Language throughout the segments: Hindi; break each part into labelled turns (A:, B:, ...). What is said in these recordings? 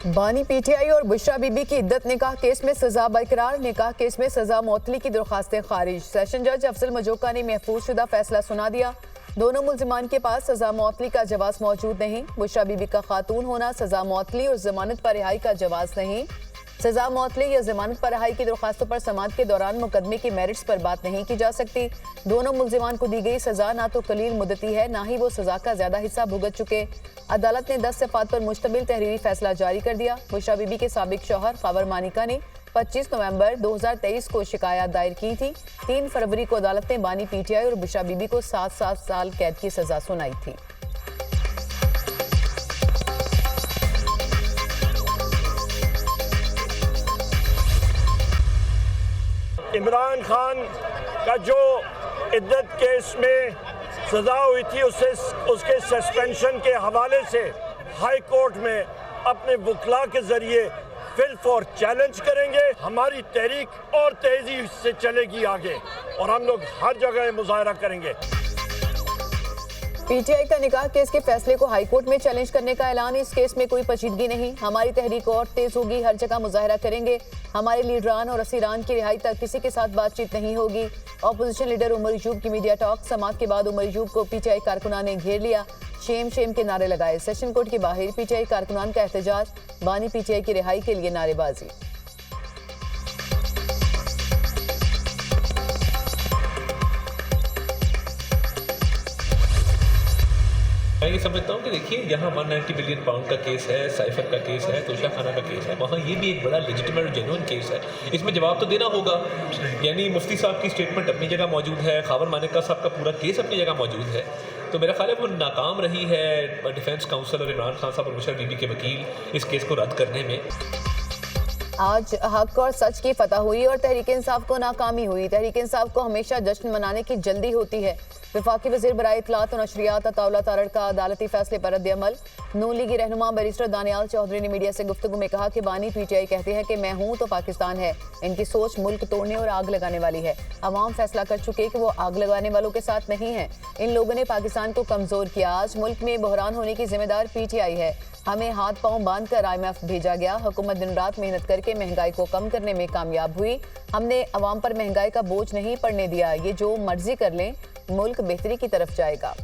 A: बानी पीटीआई और बुशरा बीबी की इद्दत निकाह केस में सजा बरकरार। निकाह केस में सजा मौतली की दरखास्तें खारिज। सेशन जज अफजल मजोका ने महफूज शुदा फैसला सुना दिया। दोनों मुल्जिमान के पास सजा मौतली का जवाज मौजूद नहीं। बुशरा बीबी का खातून होना सजा मौतली और जमानत पर रिहाई का जवाज नहीं। सजा मौतली या जमानत पर रिहाई की दरखास्तों पर समाअत के दौरान मुकदमे की मेरिट्स पर बात नहीं की जा सकती। दोनों मुल्जिमान को दी गई सजा ना तो कलील मुद्दती है, ना ही वो सजा का ज्यादा हिस्सा भुगत चुके। अदालत ने 10 सिफात पर मुश्तमिल तहरीरी फैसला जारी कर दिया। बुशरा बीबी के साबिक शौहर खबर मानिका ने 25 नवंबर 2023 को शिकायत दायर की थी। 3 फरवरी को अदालत ने बानी पीटीआई और बुशरा बीबी को 7 साल कैद की सजा सुनाई थी।
B: इमरान खान का जो इद्दत केस में सजा हुई थी उसके सस्पेंशन के हवाले से हाई कोर्ट में अपने वकला के जरिए फिल फॉर चैलेंज करेंगे। हमारी तहरीक और तेजी से चलेगी आगे और हम लोग हर जगह मुजाहरा करेंगे।
A: पीटीआई का निकाह केस के फैसले को हाईकोर्ट में चैलेंज करने का ऐलान। इस केस में कोई पेचीदगी नहीं। हमारी तहरीक और तेज होगी, हर जगह मुजाहरा करेंगे। हमारे लीडरान और असीरान की रिहाई तक किसी के साथ बातचीत नहीं होगी। ऑपोजिशन लीडर उमर यूब की मीडिया टॉक। समाअत के बाद उमर यूब को पीटीआई कारकुनान ने घेर लिया। शेम शेम के नारे लगाए। सेशन कोर्ट के बाहर पीटीआई कारकुनान का एहतजाज। बानी पीटीआई की रिहाई के लिए नारेबाजी।
C: मैं ये समझता हूँ कि देखिए यहाँ 190 बिलियन पाउंड का केस है, साइफर का केस है, तोशा खाना का केस है, वहाँ ये भी एक बड़ा लेजिटिमेट और जेन्युइन केस है। इसमें जवाब तो देना होगा। यानी मुफ्ती साहब की स्टेटमेंट अपनी जगह मौजूद है, खबर मानिका साहब का पूरा केस अपनी जगह मौजूद है। तो मेरा ख्याल है वो नाकाम रही है डिफेंस काउंसिल और इमरान खान साहब और बुशरा बीबी के वकील इस केस को रद्द करने में।
A: आज हक और सच की फतह हुई और तहरीक इंसाफ को नाकामी हुई। तहरीक इंसाफ को हमेशा जश्न मनाने की जल्दी होती है। वफाकी वज़ीर बराए इत्तलात और नशरियात अताउल्लाह तारड़ का अदालती फैसले पर रद्द अमल। नून लीगी रहनुमा बैरिस्टर दानियाल चौधरी ने मीडिया से गुफ्तगू में कहा कि बानी पीटीआई कहते हैं कि मैं हूं तो पाकिस्तान है। इनकी सोच मुल्क तोड़ने और आग लगाने वाली है। अवाम फैसला कर चुके कि वो आग लगाने वालों के साथ नहीं है। इन लोगों ने पाकिस्तान को कमजोर किया। आज मुल्क में बहरान होने की जिम्मेदार पीटीआई है। हमें हाथ पांव बांध कर IMF भेजा गया। हुकूमत दिन रात मेहनत करके महंगाई को कम करने में कामयाब हुई। हमने अवाम पर महंगाई का बोझ नहीं पड़ने दिया। ये जो मर्जी कर लें, मुल्क बेहतरी की तरफ जाएगा।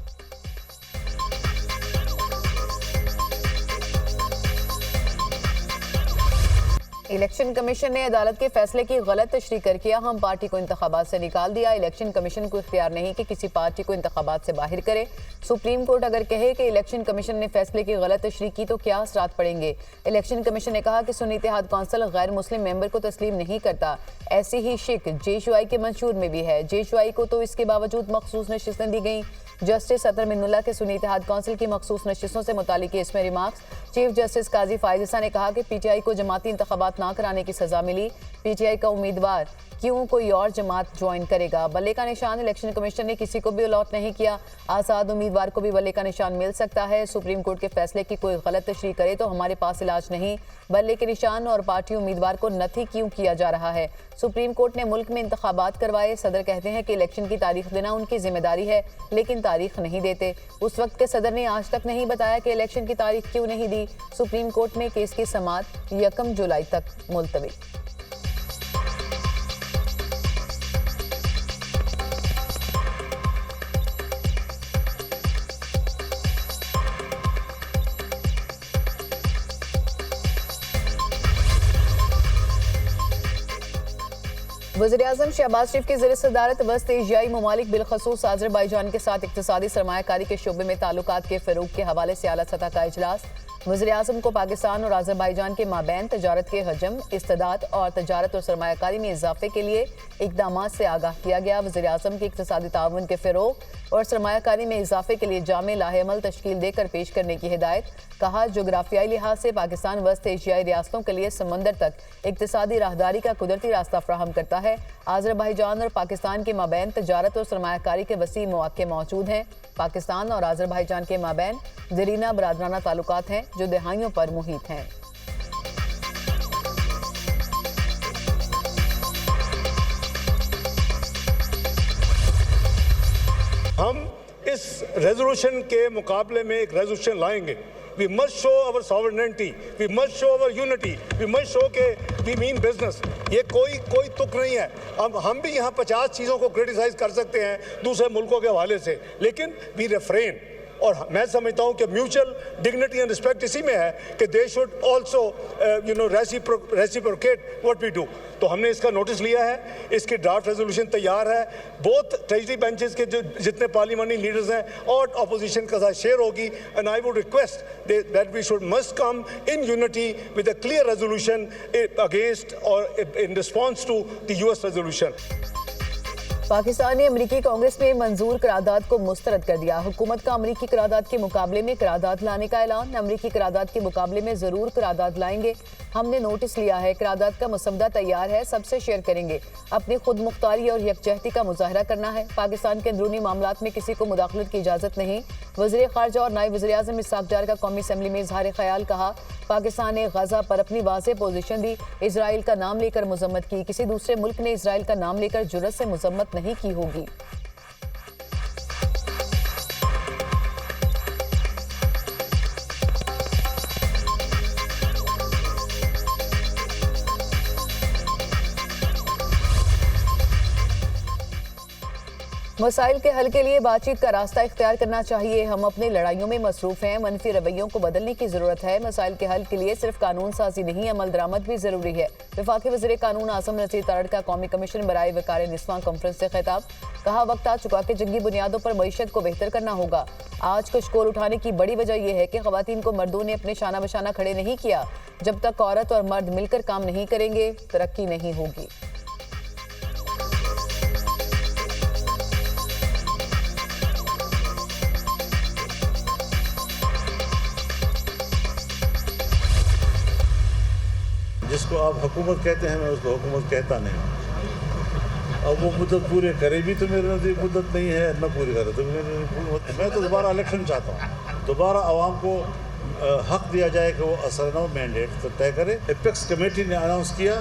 A: इलेक्शन कमीशन ने अदालत के फैसले की गलत तशरीह कर किया। हम पार्टी को इंतखाबात से निकाल दिया। इलेक्शन कमीशन को इख्तियार नहीं कि किसी पार्टी को इंतखाबात से बाहर करे। सुप्रीम कोर्ट अगर कहे कि इलेक्शन कमीशन ने फैसले की गलत तशरीह की तो क्या असरात पड़ेंगे। इलेक्शन कमीशन ने कहा कि सुन्नी इत्तेहाद कौंसिल गैर मुस्लिम मेंबर को तस्लीम नहीं करता। ऐसी ही शिक JUI के मंशूर में भी है। JUI को तो इसके बावजूद मखसूस नशिस्तें दी गई। जस्टिस अतर मिन्नुल्लाह के सुन्नी इत्तेहाद कौंसिल की मखसूस नशिस्तों से मुतालिक इसमें रिमार्क्स। चीफ जस्टिस काजी फायज़ ने कहा कि पीटीआई को जमाती इंतखाबात ना कराने की सजा मिली। पीटीआई का उम्मीदवार क्यों कोई और जमात ज्वाइन करेगा। बल्ले का निशान इलेक्शन कमीशन ने किसी को भी अलॉट नहीं किया। आज़ाद उम्मीदवार को भी बल्ले का निशान मिल सकता है। सुप्रीम कोर्ट के फैसले की कोई गलत तशरीह करे तो हमारे पास इलाज नहीं। बल्ले के निशान और पार्टी उम्मीदवार को नथी क्यों किया जा रहा है। सुप्रीम कोर्ट ने मुल्क में इंतखाबात करवाए। सदर कहते हैं कि इलेक्शन की तारीख देना उनकी जिम्मेदारी है, लेकिन तारीख नहीं देते। उस वक्त के सदर ने आज तक नहीं बताया कि इलेक्शन की तारीख क्यों नहीं दी। सुप्रीम कोर्ट में केस की समाअत 1 जुलाई तक मुलतवी। वज़ीर-ए-आज़म शहबाज शरीफ की ज़ेर सदारत वस्त एशियाई ममालिक बिलखसूस आज़रबाईजान के साथ इक़्तिसादी सरमायाकारी के शोबे में ताल्लुकात के फ़रोग़ के हवाले से आला सतह का इजलास। वज़ीर-ए-आज़म को पाकिस्तान और आज़रबाईजान के माबैन तजारत के हजम, इस्तेदाद और तजारत और सरमायाकारी में इजाफे के लिए इक़दामात से आगाह किया गया। वज़ीर-ए-आज़म की इक़्तिसादी ताउन के फ़रोग़ और सरमायाकारी में इजाफे के लिए जामे लाहेअमल तश्कील देकर पेश करने की हिदायत। कहा, जोग्राफियाई लिहाज से पाकिस्तान वस्त एशियाई रियासतों के लिए समंदर तक इक़्तिसादी राहदारी का कुदरती रास्ता फ्राहम करता है। आज़रबाईजान और पाकिस्तान के माबैन तजारत और सरमायाकारी के वसी मौक़े मौजूद हैं। पाकिस्तान और आज़रबाईजान के माबैन ज़रीना बरादराना ताल्लुकात हैं जो दहाइयों पर मुहित हैं।
B: हम इस रेजोल्यूशन के मुकाबले में एक रेजोल्यूशन लाएंगे
D: We must show our sovereignty. We must show our unity. We must show कि we mean business. ये कोई तुक नहीं है. हम भी यहाँ 50 चीज़ों को क्रिटिसाइज कर सकते हैं दूसरे मुल्कों के हवाले से, लेकिन we refrain. और मैं समझता हूँ कि म्यूचुअल डिग्निटी एंड रिस्पेक्ट इसी में है कि they should also reciprocate what we do. तो हमने इसका नोटिस लिया है, इसकी ड्राफ्ट रेजोल्यूशन तैयार है. बोथ ट्रेजरी बेंचेस के जो जितने पार्लियामेंट्री लीडर्स हैं और अपोजिशन के साथ शेयर होगी. And I would request that we should must come in unity with a clear resolution against और in response to the US resolution.
A: Pakistan ने अमेरिकी कांग्रेस में मंजूर करारदाद को मुस्तरद कर दिया. हुकूमत का अमेरिकी करारदाद के मुकाबले में करारदाद लाने का ऐलान. अमेरिकी करारदाद के मुकाबले में जरूर करारदाद लाएंगे. हमने नोटिस लिया है, करारदाद का मसवदा तैयार है, सबसे शेयर करेंगे. अपनी खुद मुख्तारी और यकजहती का मुजाहरा करना है. पाकिस्तान के अंदरूनी मामलात में किसी को मुदाखलत की इजाजत नहीं. वज़ीर ख़ारजा और नायब वज़ीर आज़म इसहाक़ डार का कौमी असम्बली में इजहार ख्याल. कहा, पाकिस्तान ने गजा पर अपनी वाज़ेह पोजीशन दी, इजराइल का नाम लेकर मजम्मत की. किसी दूसरे मुल्क ने इजराइल का नाम लेकर जुर्रत से मजम्मत नहीं की होगी. मसाइल के हल के लिए बातचीत का रास्ता इख्तियार करना चाहिए. हम अपनी लड़ाइयों में मसरूफ हैं. मनफी रवैयों को बदलने की जरूरत है. मसाइल के हल के लिए सिर्फ कानून साजी नहीं, अमल दरामद भी जरूरी है. वफाकी वज़ीर कानून आज़म नसीर तारड़ का कौमी कमीशन बराए वकार निस्वां कॉन्फ्रेंस से खिताब. कहा, वक्त आ चुका कि जंगी बुनियादों पर मईशत को बेहतर करना होगा. आज कुछ कोल उठाने की बड़ी वजह यह है कि खवातीन को मर्दों ने अपने शाना बशाना खड़े नहीं किया. जब तक औरत और मर्द मिलकर काम नहीं करेंगे, तरक्की नहीं होगी.
E: जिसको आप हुकूमत कहते हैं, मैं उसको हुकूमत कहता नहीं. अब वो मुद्दत पूरे करे भी तो मेरे नज़दीक मुद्दत नहीं है, न पूरी करे तो मैं तो दोबारा इलेक्शन चाहता हूँ. दोबारा आवाम को हक दिया जाए कि वो असरनौ मैंडेट तो तय करे. एपेक्स कमेटी ने अनाउंस किया,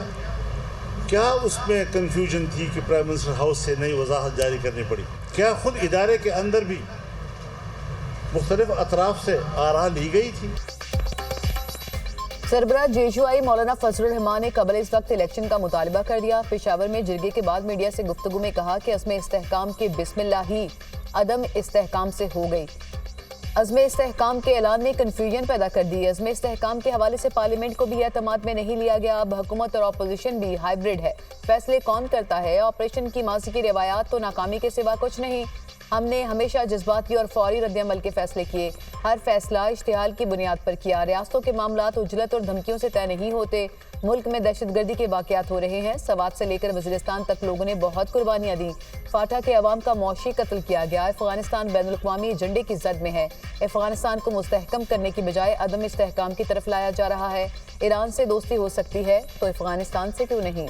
E: क्या उसमें कन्फ्यूजन थी कि प्राइम मिनिस्टर हाउस से नई वजाहत जारी करनी पड़ी? क्या खुद इदारे के अंदर भी मुख्तलिफ अतराफ से आरा ली गई थी?
A: सरबराह जेशुआई मौलाना फजलुर रहमान ने कबल इस वक्त इलेक्शन का मुतालबा कर दिया. पेशावर में जिरगे के बाद मीडिया से गुफ्तगू में कहा कि अज़्म इस्तेहकाम के बिस्मिल्लाह ही अदम इस्तेहकाम से हो गई. अज़्म इस्तेहकाम के ऐलान ने कन्फ्यूजन पैदा कर दी. अज़्म इस्तेहकाम के हवाले से पार्लियामेंट को भी एतमाद में नहीं लिया गया. अब हुकूमत और अपोजिशन भी हाइब्रिड है. फैसले कौन करता है? ऑपरेशन की माजी की रिवायात तो नाकामी के सिवा कुछ नहीं. हमने हमेशा जज्बाती और फौरी रद्द-ए-अमल के फैसले किए. हर फैसला इश्तिहाल की बुनियाद पर किया. रियासतों के मामलात उजलत और धमकियों से तय नहीं होते. मुल्क में दहशतगर्दी के वाक़यात हो रहे हैं. सवात से लेकर वज़ीरिस्तान तक लोगों ने बहुत कुर्बानियाँ दी. फाटा के अवाम का मौशी कत्ल किया गया. अफगानिस्तान बैनुल-अक़वामी एजेंडे की जद में है. अफगानिस्तान को मुस्तहकम करने की बजाय अदम इस्तेहकाम की तरफ लाया जा रहा है. ईरान से दोस्ती हो सकती है तो अफगानिस्तान से क्यों नहीं?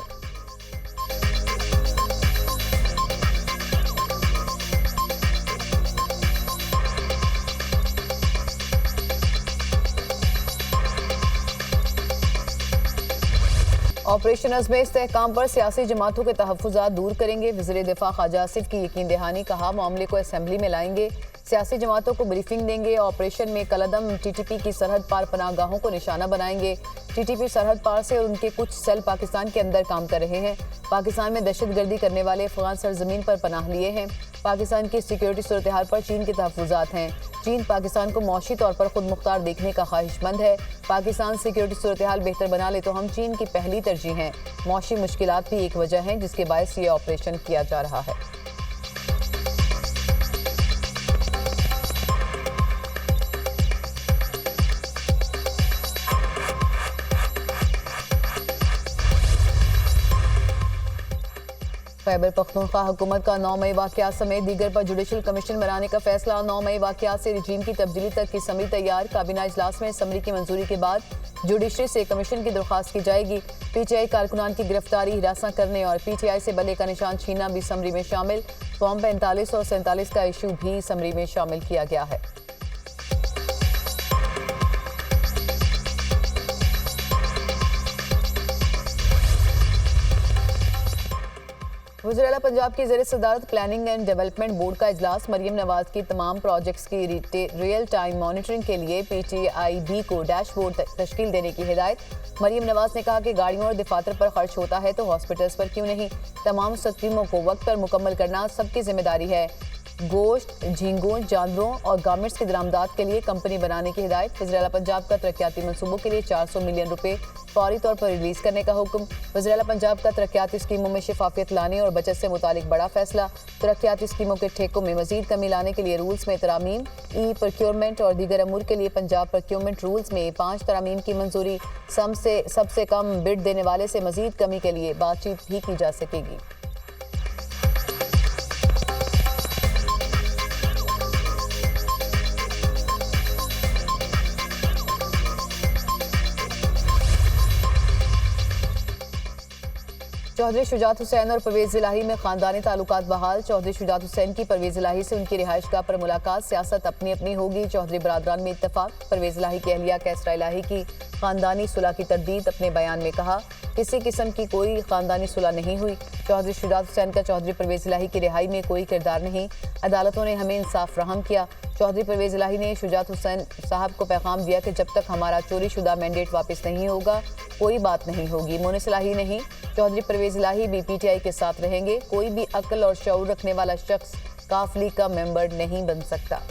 A: ऑपरेशन अज़्म इस्तेहकाम पर सियासी जमातों के तहफ़्फ़ुज़ात दूर करेंगे. वज़ीर दिफ़ा ख्वाजा आसिफ की यकीन दहानी. कहा, मामले को असेंबली में लाएंगे, सियासी जमातों को ब्रीफिंग देंगे. ऑपरेशन में कलअदम टीटीपी की सरहद पार पनाहगाहों को निशाना बनाएंगे. टीटीपी सरहद पार से और उनके कुछ सेल पाकिस्तान के अंदर काम कर रहे हैं. पाकिस्तान में दहशतगर्दी करने वाले अफगान सरजमीन पर पनाह लिए हैं. पाकिस्तान की सिक्योरिटी सूरत हाल पर चीन के तहफ़्फ़ुज़ात हैं. चीन पाकिस्तान को मौशी तौर पर खुद मुख्तार देखने का ख्वाहिशमंद है. पाकिस्तान सिक्योरिटी सूरत हाल बेहतर बना ले तो हम चीन की पहली तरजीह हैं. मौशी मुश्किलात भी एक वजह है जिसके बायस ये ऑपरेशन किया जा रहा है. खैबर पख्तूनख्वा हुकूमत का 9 मई वाक़यात समेत दीगर पर जुडिशल कमीशन बनाने का फैसला. 9 मई वाक़यात से रजीम की तब्दीली तक की समरी तैयार. काबीना इजलास में समरी की मंजूरी के बाद जुडिशरी से कमीशन की दरख्वास्त की जाएगी. PTI कारकुनान की गिरफ्तारी, हिरासत करने और PTI से बल्ले का निशान छीनना भी समरी में शामिल. फॉर्म 45 और 47 का इशू भी समरी में शामिल किया गया है. वज़ीर आला पंजाब की ज़ेर सदारत प्लानिंग एंड डेवलपमेंट बोर्ड का इजलास। मरियम नवाज की तमाम प्रोजेक्ट्स की रियल टाइम मॉनिटरिंग के लिए PTIB को डैशबोर्ड तश्कील देने की हिदायत। मरियम नवाज ने कहा कि गाड़ियों और दफातर पर खर्च होता है तो हॉस्पिटल्स पर क्यों नहीं। तमाम स्कीमों को वक्त पर मुकम्मल करना सबकी जिम्मेदारी है। गोश्त, झींगों, जानवरों और गारमेंट्स की दरामदात के लिए कंपनी बनाने की हिदायत। वज़ीर आला पंजाब का तरक्याती मनसूबों के लिए 400 मिलियन रुपए फौरी तौर पर रिलीज करने का हुक्म। वज़ीर आला पंजाब का तरक्याती स्कीमों में शफाफियत लाने और बचत से मुतालिक बड़ा फैसला। तरक्याती स्कीमों के ठेकों में मजीद कमी लाने के लिए रूल्स में तरामीम। प्रोक्योरमेंट और दीगर अमूर के लिए पंजाब प्रोक्योरमेंट रूल्स में 5 तरामीम की मंजूरी। सबसे कम बिड देने वाले से मजीद कमी के लिए बातचीत भी की जा सकेगी। चौधरी शुजात हुसैन और परवेज इलाही में खानदानी ताल्लुकात बहाल। चौधरी शुजात हुसैन की परवेज इलाही से उनकी रिहाइशगाह पर मुलाकात। सियासत अपनी अपनी होगी, चौधरी बरादरान में इत्तफाक। परवेज इलाही की अहलिया कैसरा इलाही की खानदानी सुलह की तरदीद। अपने बयान में कहा किसी किस्म की कोई खानदानी सुलह नहीं हुई। चौधरी शुजात हुसैन का चौधरी परवेज इलाही की रिहाई में कोई किरदार नहीं। अदालतों ने हमें इंसाफ फराहम किया। चौधरी परवेज इलाही ने शुजात हुसैन साहब को पैगाम दिया कि जब तक हमारा चोरी शुदा मैंडेट वापस नहीं होगा कोई बात नहीं होगी। मोनिस इलाही नहीं, चौधरी परवेज इलाही भी PTI के साथ रहेंगे। कोई भी अक्ल और शऊर रखने वाला शख्स काफ लीग का मेंबर नहीं बन सकता।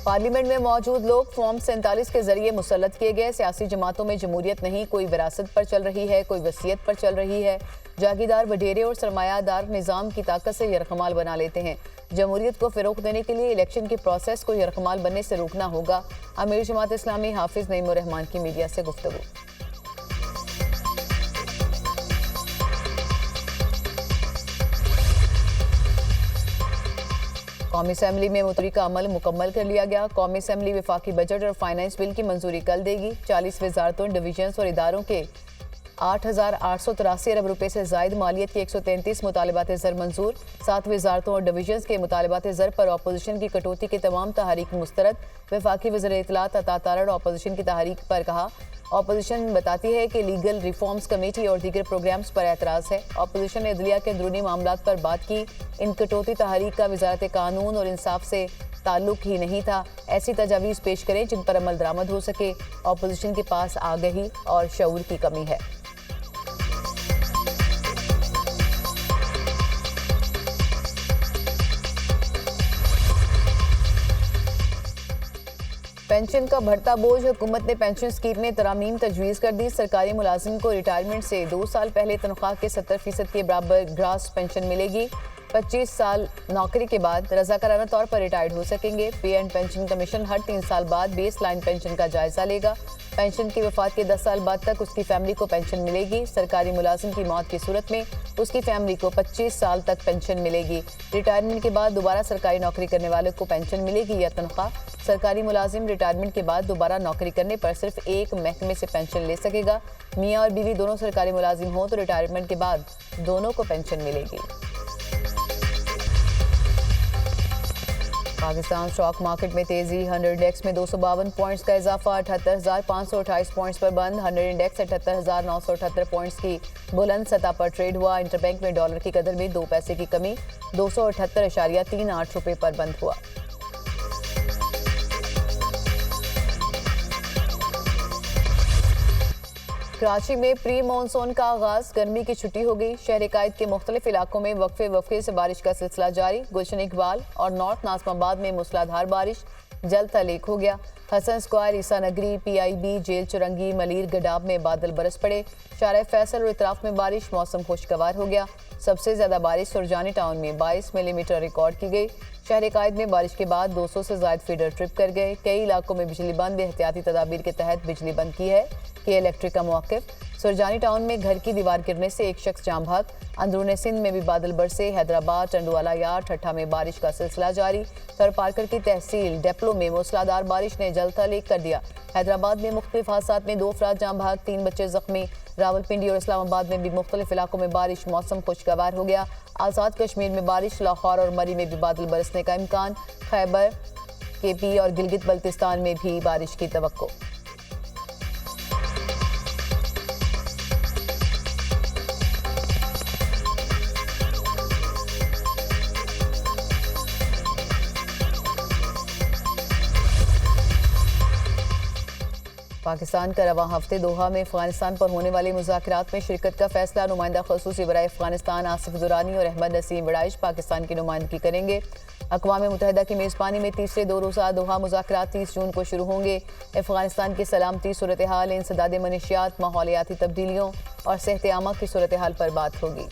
A: पार्लियामेंट में मौजूद लोग फॉर्म 47 के जरिए मुसल्लत किए गए। सियासी जमातों में जमहूरियत नहीं, कोई विरासत पर चल रही है, कोई वसीयत पर चल रही है। जागीरदार, वडेरे और सरमायादार निज़ाम की ताकत से यरकमाल बना लेते हैं। जमहूरियत को फ़रोग़ देने के लिए इलेक्शन के प्रोसेस को यरकमाल बनने से रोकना होगा। अमीर जमात इस्लामी हाफिज़ नईमुर रहमान की मीडिया से गुफ्तगू। कौमी असम्बली में मुतरी का अमल मुकम्मल कर लिया गया। कौमी असम्बली वफाकी बजट और फाइनेंस बिल की मंजूरी कल देगी। 40 वजारतों, डिवीजन्स और इदारों के 8,883 अरब रुपए से जायद मालियत के 133 मुतालबात ज़र मंजूर। 7 वजारतों और डिवीजन्स के मुतालबात ज़र पर अपोजिशन की कटौती की तमाम तहरीक मुस्तरद। वफाकी वज़ीर इत्तलात अता तारड़ अपोजिशन की तहरीक पर कहा अपोजिशन बताती है कि लीगल रिफॉर्म्स कमेटी और दीगर प्रोग्राम्स पर एतराज़ है। अपोजिशन ने अदलिया के अंदरूनी मामलात पर बात की। इन कटौती तहरीक का वजारत कानून और इंसाफ से ताल्लुक ही नहीं था। ऐसी तजावीज़ पेश करें जिन पर अमल दरामद हो सके। अपोजिशन के पास आगही और शऊर की कमी है। पेंशन का बढ़ता बोझ। हुकूमत ने पेंशन स्कीम में तरामीम तजवीज़ कर दी। सरकारी मुलाजिम को रिटायरमेंट से 2 साल पहले तनख्वाह के 70% के बराबर ग्रास पेंशन मिलेगी। 25 साल नौकरी के बाद रज़ाकाराना तौर पर रिटायर्ड हो सकेंगे। पे एंड पेंशन कमीशन हर 3 साल बाद बेस लाइन पेंशन का जायजा लेगा। पेंशन की वफात के 10 साल बाद तक उसकी फैमिली को पेंशन मिलेगी। सरकारी मुलाजिम की मौत की सूरत में उसकी फैमिली को 25 साल तक पेंशन मिलेगी। रिटायरमेंट के बाद दोबारा सरकारी नौकरी करने वाले को पेंशन मिलेगी या तनख्वाह। सरकारी मुलाजिम रिटायरमेंट के बाद दोबारा नौकरी करने पर सिर्फ एक महकमे से पेंशन ले सकेगा। मियाँ और बीवी दोनों सरकारी मुलाजिम हो तो रिटायरमेंट के बाद दोनों को पेंशन मिलेगी। पाकिस्तान स्टॉक मार्केट में तेजी। 100 इंडेक्स में 252 पॉइंट्स का इजाफा। 78,528 पॉइंट्स पर बंद। 100 इंडेक्स 78,978 पॉइंट्स की बुलंद सतह पर ट्रेड हुआ। इंटरबैंक में डॉलर की कदर में 2 पैसे की कमी 278.38 रुपये पर बंद हुआ। कराची में प्री मानसून का आगाज। गर्मी की छुट्टी हो गई। शहर कायद के मुख्तलिफ इलाकों में वक्फे से बारिश का सिलसिला जारी। गुलशन इकबाल और नॉर्थ नाज़िमाबाद में मूसलाधार बारिश। जल तलीक हो गया। हसन स्क्वायर, ईसा नगरी, PIB, जेल चुरंगी, मलीर गडाब में बादल बरस पड़े। शारा फैसल और इतराफ में बारिश। मौसम खुशगवार हो गया। सबसे ज्यादा बारिश सुरजानी टाउन में 22 मिलीमीटर रिकॉर्ड की गई। शहर कायद में बारिश के बाद 200 से ज्यादा फीडर ट्रिप कर गए। कई इलाकों में बिजली बंद। एहतियाती तदाबीर के तहत बिजली बंद की है कि इलेक्ट्रिक का मौक़िफ़। सुरजानी टाउन में घर की दीवार गिरने से एक शख्स जाम भाग। अंदरूनी सिंध में भी बादल बरसे। हैदराबाद, टंडवाला यार्ड, ठट्ठा में बारिश का सिलसिला जारी। थरपारकर की तहसील डेप्लो में मूसलाधार बारिश ने जलथल एक कर दिया। हैदराबाद में मुख्तलिफ हादसात में 2 अफराद जाम भाग, 3 बच्चे जख्मी। रावलपिंडी और इस्लामाबाद में भी मुख्तलिफ इलाकों में बारिश, मौसम खुशगवार हो गया। आज़ाद कश्मीर में बारिश, लाहौर और मरी में भी बादल बरसने का इम्कान। खैबर, केपी और गिलगित बल्तिस्तान में भी बारिश की तवक्को। पाकिस्तान का रवां हफ्ते दोहा में अफगानिस्तान पर होने वाले मुज़ाकरात में शिरकत का फैसला। नुमाइंदा खसूसी बराए अफगानिस्तान आसिफ दुरानी और अहमद नसीम वड़ाइश पाकिस्तान की नुमाइंदगी करेंगे। अक़वाम मुत्तहिदा की मेज़बानी में तीसरे 2 रोज़ा दोहा मुज़ाकरात 30 जून को शुरू होंगे। अफगानिस्तान की सलामती सूरत हाल, इंसदाद मनशियात, माहौलियाती तब्दीलियों और सेहत आमा की सूरत हाल पर बात होगी।